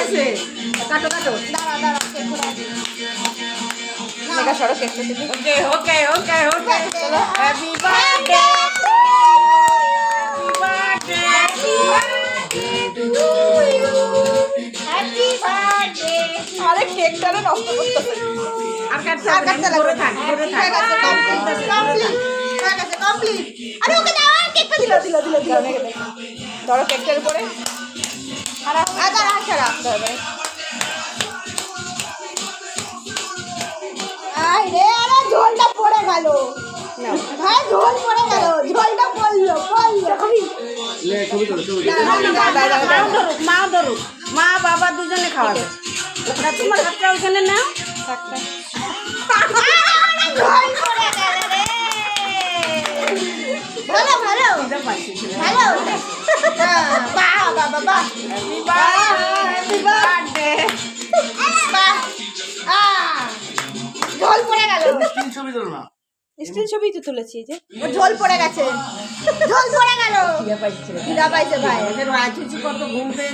পাইছে কাটো কাটো দাঁড়া দাঁড়া কেক করে আসি। মেঘা সরো কেক কেটে দিই। Okay okay okay okay happy birthday happy birthday to you happy birthday. আরে কেকটারে নষ্ট করতেছে। আর কাটতে আর কাটতে লাগবে না। ধরে থাক হয়ে গেছে, কমপ্লিট হয়ে গেছে, কমপ্লিট। আরে ওকে দাও, আর কেকটা দিল। দাও মেঘা দে। ধরো কেকটার উপরে। আর আচ্ছা ছাড়া ধরো। আই রে, আরে ঝোলটা পড়ে গেল নাও। ভাই, ঝোল পড়ে গেল, ঝোলটা পড়লো খাবি। মা ধরুক মা বাবা দুজনে খাওয়াবে ওটা তোমার হাতটা ওখানে নাও থাকতে। ঝোল পড়ে গেল রে। ভালো ভালো ভালো। বাহ বাহ বাহ বাহ। হ্যাপি বার্থডে বাহ। ঝোল পড়ে গেল। ছবি তোলো না। স্টিল ছবি তো তুলেছি এই যে। ও ঝোল পড়ে গেছে, ঝোল পড়ে গেল। খিদে পাইছে খিদা পাইছে ভাই। এদের রাজুচি কত ঘুম পেয়ে